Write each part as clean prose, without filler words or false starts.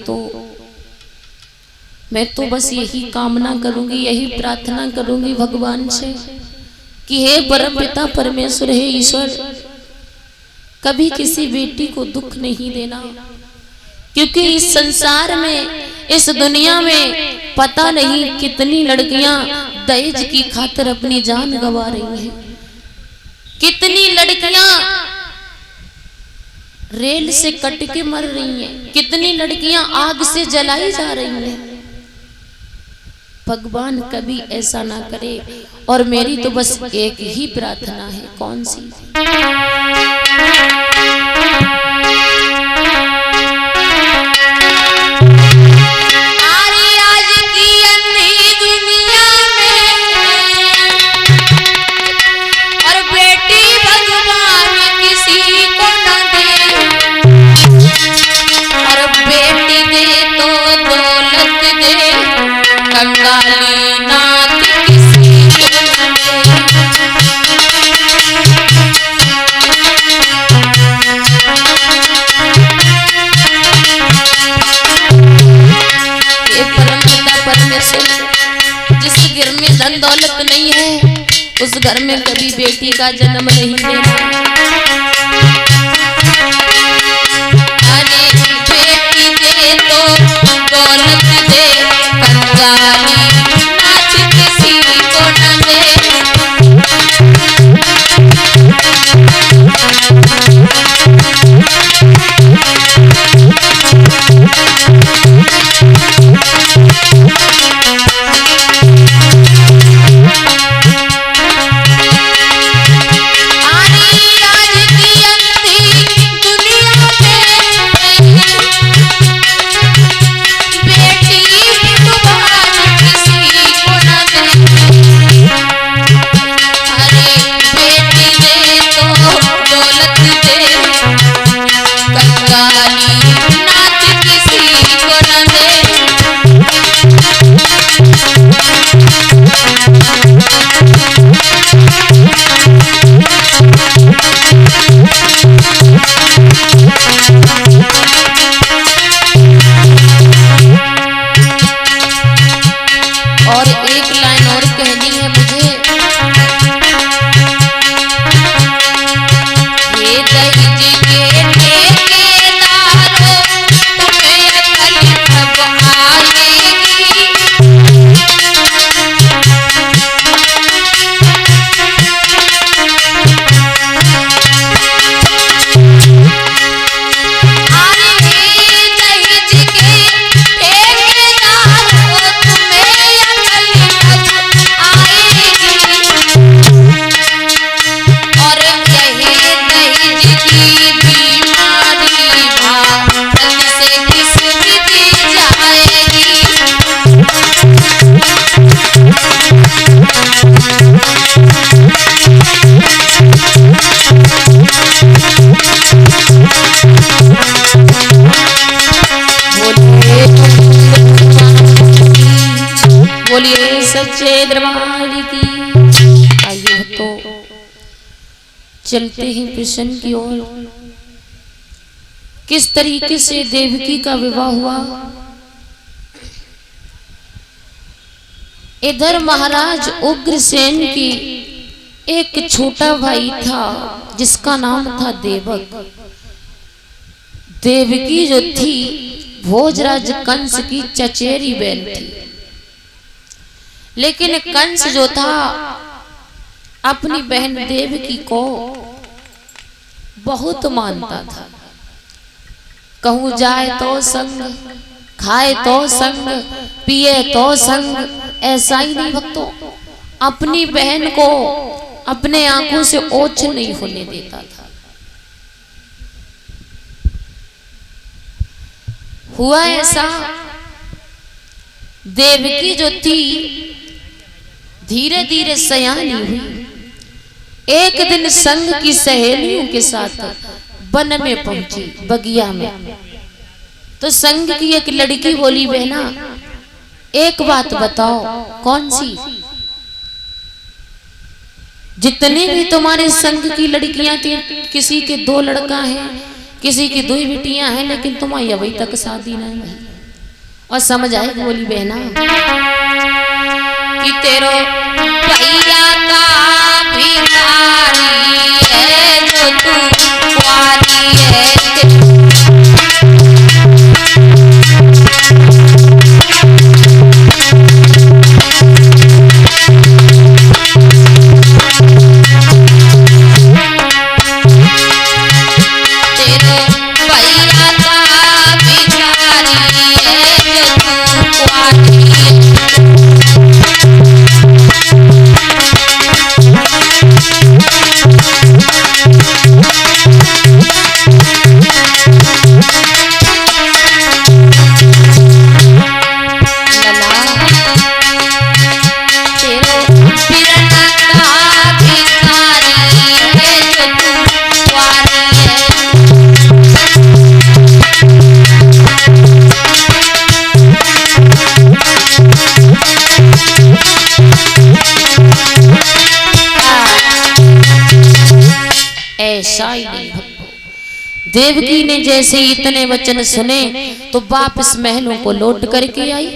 तो मैं तो बस यही कामना करूंगी, यही प्रार्थना करूंगी भगवान से कि हे परम पिता परमेश्वर, हे ईश्वर, कभी किसी बेटी को दुख नहीं देना, क्योंकि इस संसार में, इस दुनिया में पता नहीं कितनी लड़कियां दहेज की खातिर अपनी जान गंवा रही हैं, कितनी लड़कियां रेल से कट के मर रही हैं, कितनी लड़कियां आग से जलाई जा रही हैं। भगवान कभी ऐसा ना करे। और मेरी तो बस एक ही प्रार्थना है, कौन सी? जिस घर में धन दौलत नहीं है, उस घर में कभी बेटी का जन्म नहीं लेना। अरे बेटी दे तो दौलत दे, कंगाली नाच किसी को न दे। बोलिए सच्चे दरबार की। आइए तो चलते हैं प्रश्न की ओर। किस तरीके से देवकी का विवाह हुआ? इधर महाराज उग्रसेन की एक छोटा भाई था जिसका नाम था देवक। देवकी जो थी भोजराज कंस की चचेरी बहन थी, लेकिन कंस जो था अपनी बहन देवकी को बहुत मानता था। कहूँ जाए तो संग, खाए तो संग, पिए तो संग, ऐसा ही नहीं भक्तों, अपनी बहन को अपने आंखों से ओझल नहीं होने देता था। हुआ ऐसा, देवकी जो थी धीरे धीरे सयानी हुई। एक दिन संग की सहेलियों के साथ वन में पहुंची, बगिया में। तो संग की एक लड़की बोली, बहना एक बात बताओ। कौन सी? जितने भी तुम्हारे संग की लड़कियां थी, किसी के 2 लड़का हैं, किसी की 2 बेटियां हैं लेकिन तुम्हारी अभी तक शादी नहीं हुई। और समझ आई बोली बहना कि तेरो भैया का भिखारी है जो तू कुंवारी है। देवकी ने जैसे इतने वचन सुने तो वापस महलों को लौट करके आई।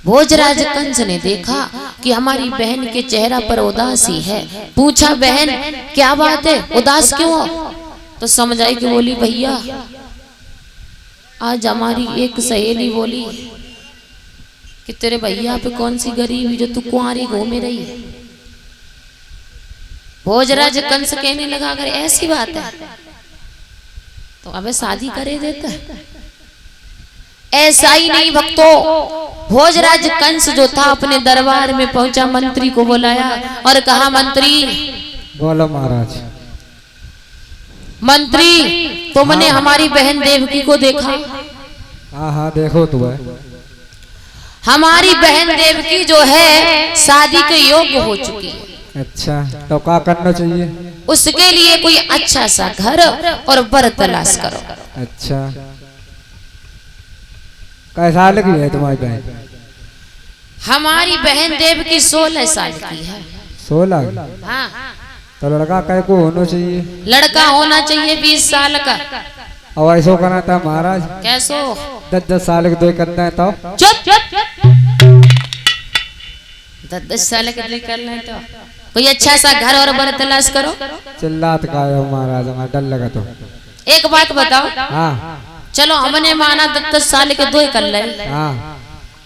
भोजराज कंस ने देखा कि हमारी बहन के चेहरा पर उदासी है। पूछा बहन क्या बात है, उदास क्यों हो? तो समझ आई कि बोली भैया आज हमारी एक सहेली बोली कि तेरे भैया पे कौन सी गरीबी जो तू कुंवारी घूमे रही है। भोजराज कंस कहने लगा अगर ऐसी बात है तो अबे शादी करे देता। ऐसा ही नहीं भक्तों, भोजराज कंस जो था अपने दरबार में पहुंचा, मंत्री को बुलाया और कहा मंत्री बोलो महाराज। मंत्री तुमने हमारी बहन देवकी को देखा? हाँ हाँ देखो तो है। हमारी बहन देवकी जो है शादी के योग्य हो चुकी है। अच्छा तो क्या करना चाहिए? उसके लिए कोई अच्छा सा घर और वर तलाश करो। अच्छा कैसा साल की है तुम्हारी बहन? हमारी बहन देवकी 16 साल की है। 16? हाँ। तो लड़का कै को होना चाहिए? लड़का होना चाहिए 20 साल का। और ऐसा करना था महाराज? कैसो? 10-10 साल के 2 करना है तो? चुप चुप 10-10 साल के 2 करना है तो कोई अच्छा सा घर और वर तलाश करो। चिल्लात का है महाराज, हमारा डर लगा तो। एक बात बताओ। हाँ चलो हमने माना 10-10 साल के 2 कर ले। हाँ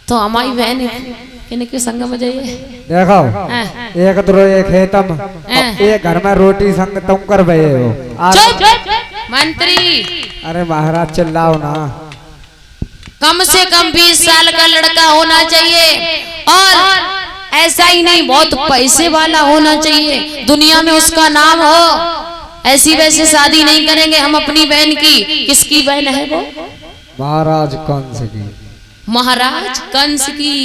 तो हमारी बहन के संग में जाइए। देखो एक तो एक खेतम एक घर में रोटी संग तुम कर बहे हो। मंत्री अरे महाराज चिल्लाओ ना। कम से कम 20 साल का लड़का होना चाहिए और ऐसा ही नहीं बहुत पैसे वाला होना चाहिए, दुनिया में उसका नाम हो। ऐसी वैसे शादी नहीं करेंगे हम अपनी बहन की। किसकी बहन है वो? महाराज कंस की। महाराज कंस की।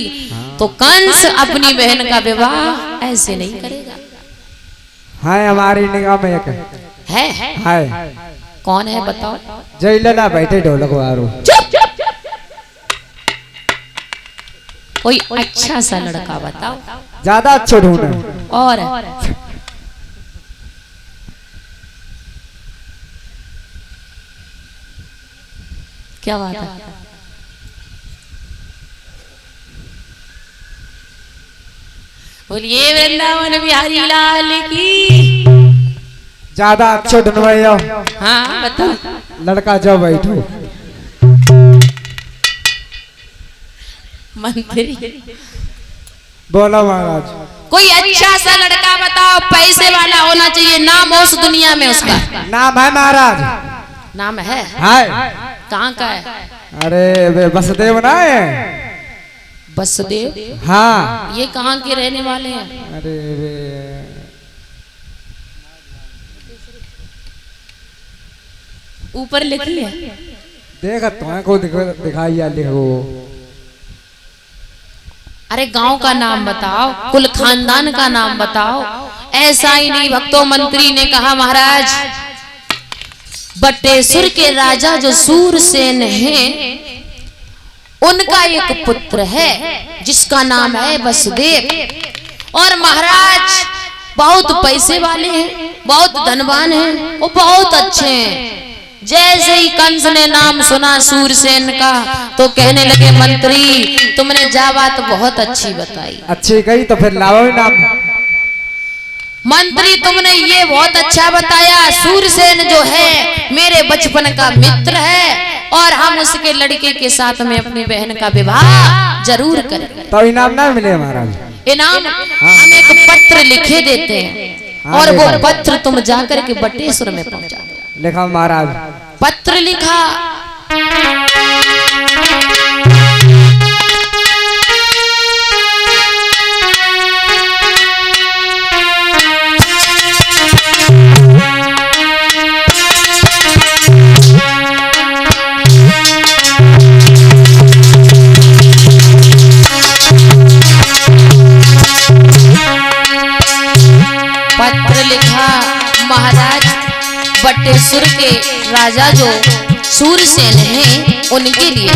तो कंस अपनी बहन का विवाह ऐसे नहीं करेगा। है हमारी निगाह में एक है। कौन है बताओ? जय लला बैठे ढोलक वारो। कोई अच्छा सा लड़का बताओ। ज्यादा अच्छा ढूंढो। और क्या बात है? बोलिए वृंदावन बिहारी लाल की। ज्यादा अच्छा ढूंढवाइयो। हाँ बताओ। लड़का जब बैठो। मंत्री बोलो महाराज। कोई अच्छा सा लड़का बताओ, पैसे वाला होना चाहिए, नाम हो उस दुनिया में उसका। नाम है महाराज। नाम है? कहाँ का है? अरे वे बसदेव ना है। बसदेव? हाँ। ये कहाँ के रहने वाले हैं? अरे वे ऊपर लिखी है। देखा तुम्हें को दिखाई लिखो। अरे गांव का नाम बताओ, कुल खानदान का नाम बताओ। ऐसा ही नहीं भक्तों, मंत्री ने कहा महाराज बटेसुर के राजा जो सूरसेन हैं उनका एक पुत्र है जिसका नाम है वसुदेव। और महाराज बहुत पैसे वाले हैं, बहुत धनवान हैं, वो बहुत अच्छे हैं। जैसे ही कंस ने नाम सुना सूरसेन का तो कहने लगे मंत्री तुमने जा बात बहुत अच्छी बताई। अच्छी कही तो फिर लाओ ही नाम। मंत्री तुमने ये बहुत अच्छा बताया, सूरसेन जो है मेरे बचपन का मित्र है और हम उसके लड़के के साथ में अपनी बहन का विवाह जरूर करेंगे। तो इनाम ना मिले महाराज? इनाम हम एक पत्र लिखे देते हैं और वो पत्र तुम जाकर के बटेश्वर में पहुंचा दो। लिखा महाराज। पत्र लिखा। पत्र लिखा महाराज बटेश्वर के राजा जो सूरसेन हैं उनके लिए।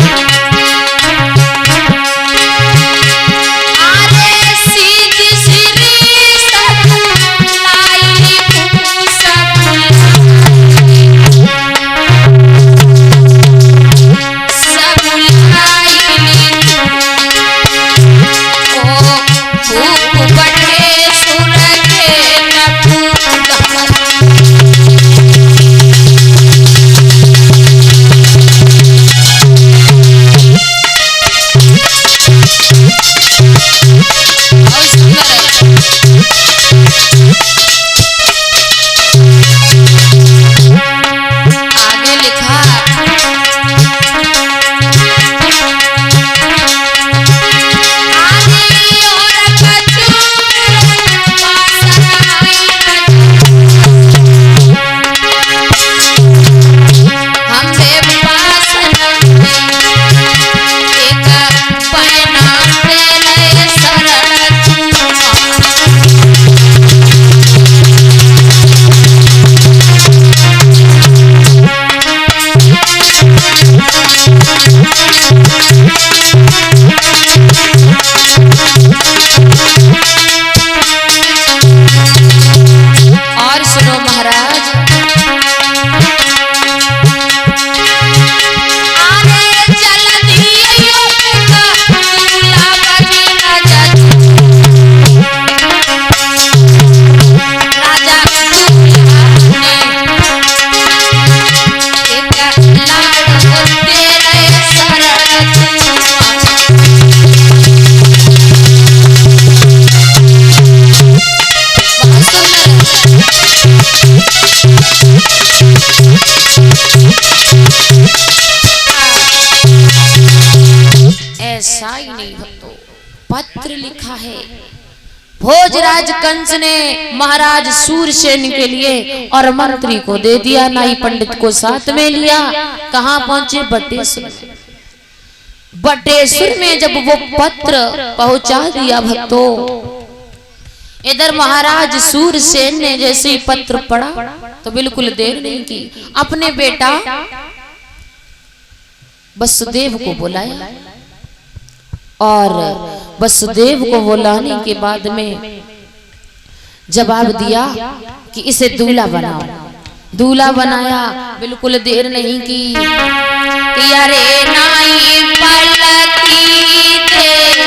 ऐसा ही नहीं भक्तों, पत्र लिखा है भोजराज कंस ने महाराज सूरसेन के लिए और मंत्री को दे दिया, नाई पंडित को साथ में लिया। कहाँ पहुंचे? बटेश्वर। बटेश्वर में जब वो पत्र पहुंचा दिया भक्तों, इधर महाराज सूरसेन ने जैसे ही पत्र पढ़ा तो बिल्कुल देर नहीं की, अपने बेटा वसुदेव को बुलाया और वसुदेव को बुलाने के बाद में जवाब दिया कि इसे दूल्हा बनाओ। दूल्हा बनाया, बिल्कुल देर नहीं की कि अरे नाई पलकी देर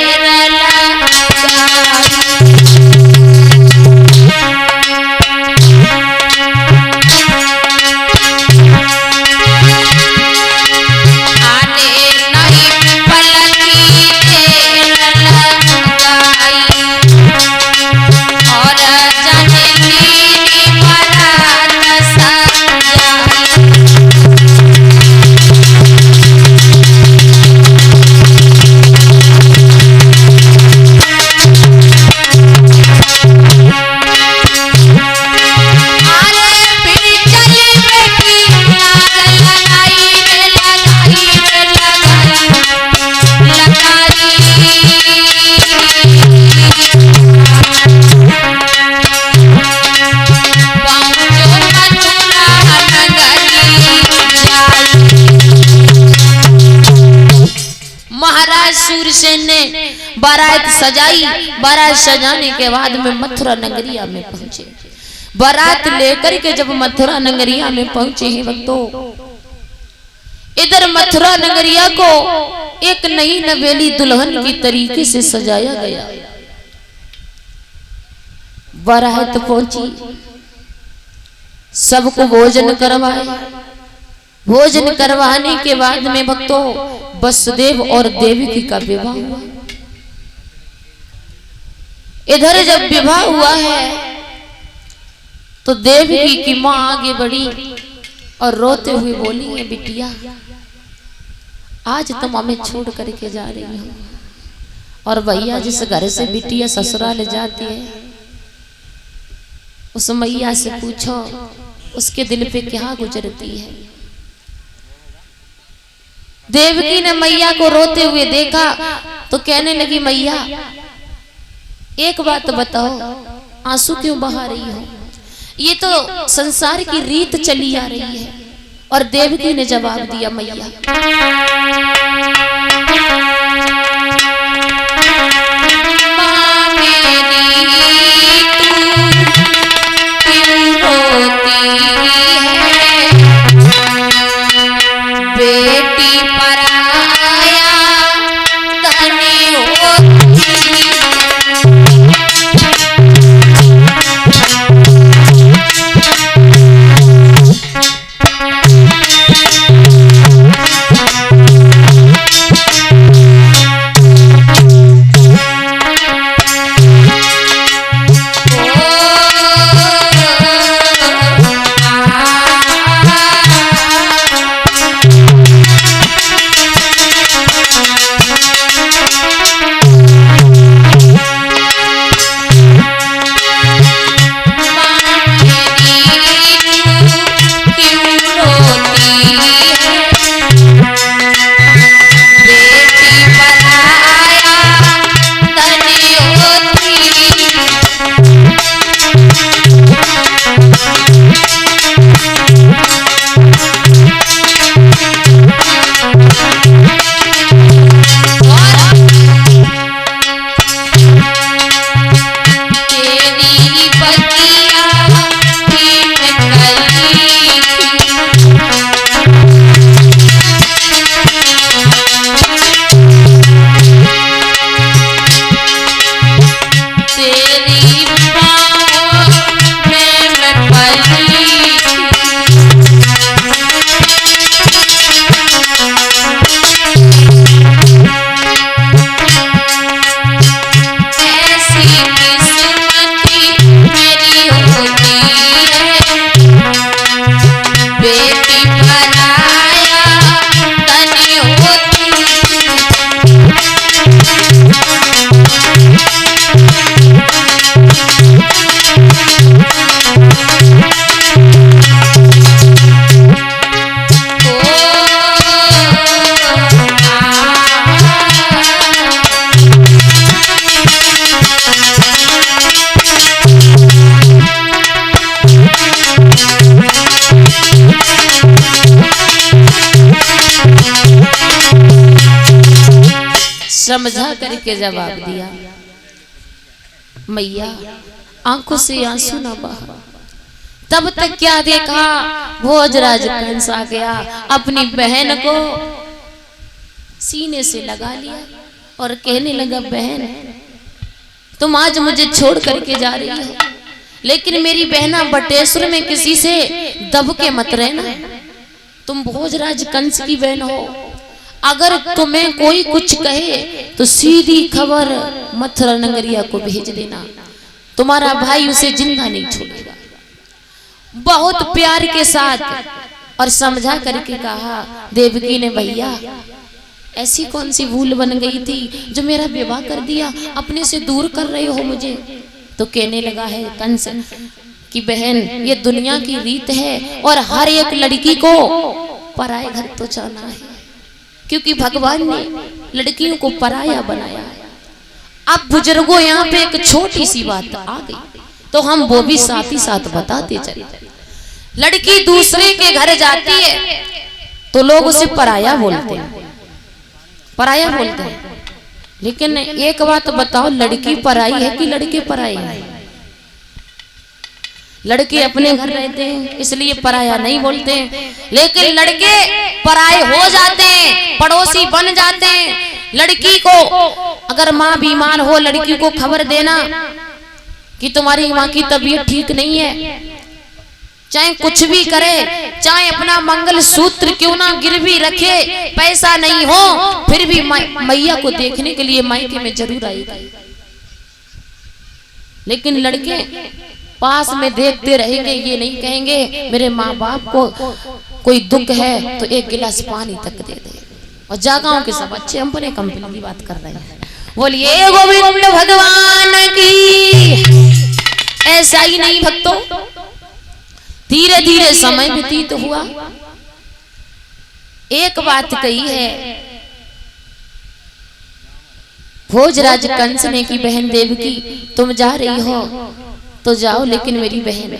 सूरसेन ने बारात सजाई। बारात सजाने के बाद में मथुरा नगरिया में पहुंचे। बारात लेकर के जब मथुरा नगरिया में पहुंचे हैं भक्तों, इधर मथुरा नगरिया को एक नई नवेली दुल्हन की तरीके से सजाया गया। बारात पहुंची, सबको भोजन करवाए। भोजन करवाने के बाद में भक्तों वसुदेव और देवकी का विवाह हुआ। इधर जब विवाह हुआ है तो देवकी की मां आगे बढ़ी और रोते हुए बोली है, बिटिया आज तुम हमें छोड़ करके जा रही हो, और भैया जिस घर से बिटिया ससुराल जाती है उस मैया से पूछो उसके दिल पे क्या गुजरती है। देवकी ने मैया को रोते हुए देखा तो कहने लगी, मैया एक बात बताओ, आंसू क्यों बहा रही हो? ये तो संसार की रीत चली आ रही है। और देवकी ने जवाब दिया, मैया बेटी पराया धनी होती समझा करके जवाब दिया, मैया आंखों से आंसू ना बहा। तब तक क्या देखा, भोजराज कंस आ गया, अपनी बहन को सीने से लगा लिया और कहने लगा, बहन तुम आज मुझे छोड़ करके जा रही हो, लेकिन मेरी बहना बटेश्वर में किसी से दब के मत रहना। तुम भोजराज कंस की बहन हो, अगर तुम्हें कोई कुछ कहे तो सीधी खबर मथुरा नगरिया को भेज देना, तुम्हारा भाई उसे जिंदा नहीं छोड़ेगा। बहुत प्यार के साथ और समझा करके कहा। देवकी ने, भैया ऐसी कौन सी भूल बन गई थी जो मेरा विवाह कर दिया, अपने से दूर कर रहे हो मुझे? तो कहने लगा है कंस कि बहन ये दुनिया की रीत है और हर एक लड़की को पराए घर तो जाना है, क्योंकि भगवान ने लड़कियों को पराया बनाया है। अब बुजुर्गों यहाँ पे एक छोटी सी बात आ गई तो हम वो भी साथ ही साथ बताते चले। लड़की दूसरे के घर जाती है तो लोग उसे पराया बोलते हैं, पराया बोलते हैं। लेकिन एक बात बताओ, लड़की पराई है कि लड़के पराए हैं? लड़के अपने घर रहते हैं इसलिए पराया नहीं बोलते हैं, लेकिन लड़के पराये हो जाते हैं, पड़ोसी बन जाते हैं। लड़की को अगर माँ बीमार हो, लड़की को खबर देना कि तुम्हारी माँ की तबीयत ठीक नहीं है, चाहे कुछ भी करे, चाहे अपना मंगल सूत्र क्यों ना गिरवी रखे, पैसा नहीं हो फिर भी मैया को देखने के लिए मायके में जरूर आएगा। लेकिन लड़के पास में देखते रहेंगे, ये नहीं कहेंगे मेरे माँ बाप को कोई दुख है तो एक गिलास पानी तक दे दे। और जागाओं के सब अच्छे, हम पूरे कंपनी की बात कर रहे हैं। बोलिए गोविंद भगवान की। ऐसा ही नहीं भक्तों, धीरे धीरे समय व्यतीत हुआ। एक बात कही है भोजराज कंस ने की बहन देवकी, तुम जा रही हो तो जाओ, लेकिन मेरी बहन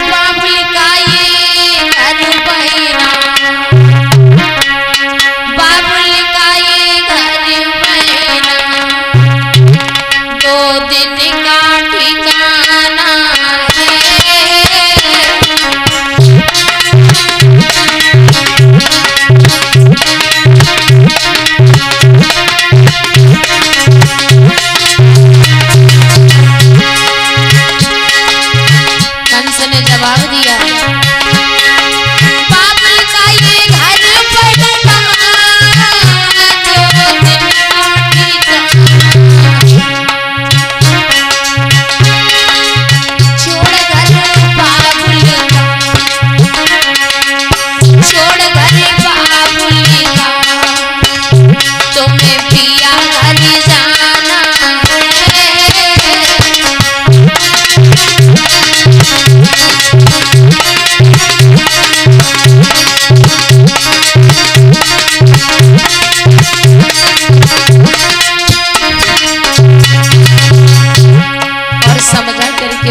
बाबुल का ये घर बहना, बाबुल का ये घर बहना, 2 दिन का ठिकाना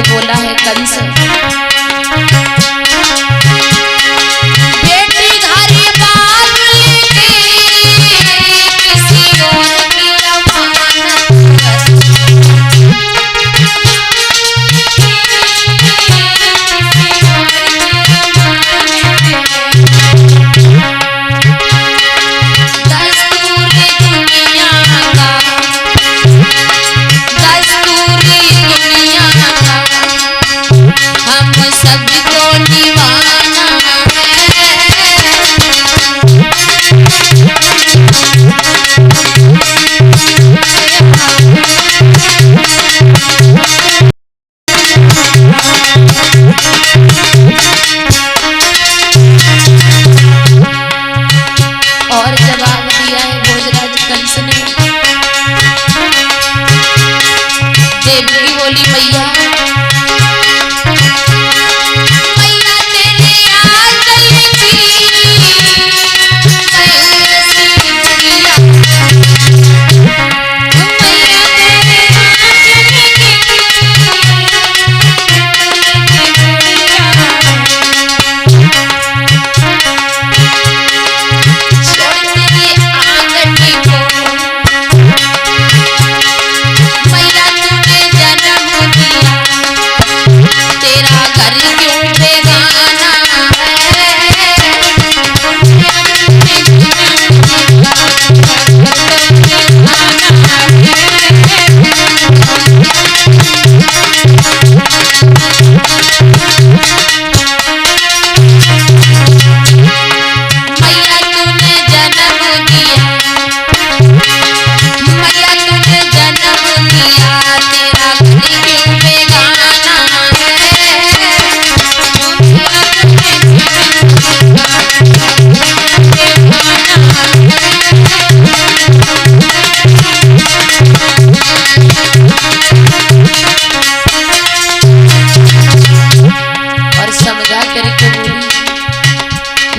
बोला है कंस, बेटी घरे बाबुल के किसी और की रवाना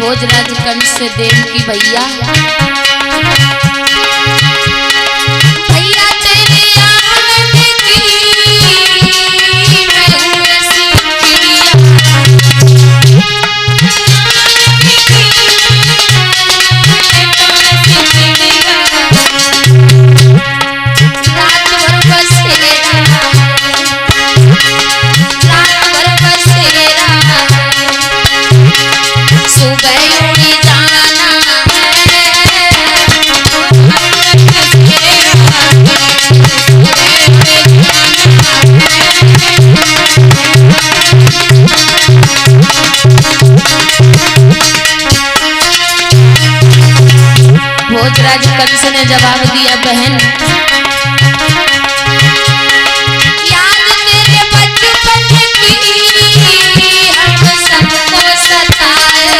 भोजराज कंस से देव की भैया भोजराज कंस ने जवाब दिया, बहन याद मेरे बचपन की हम सबको सताए,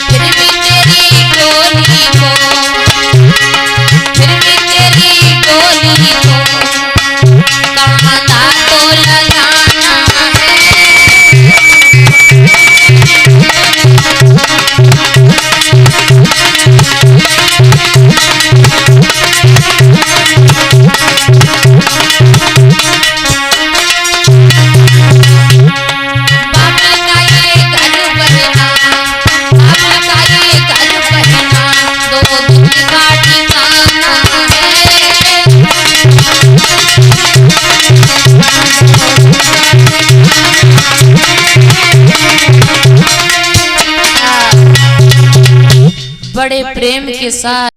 फिर भी तेरी डोली को कहाँ था तो लगाना है। बाबुल का ये घर बहना, बाबुल का ये घर बहना, दो दिन का ठिकाना है। बड़े प्रेम के साथ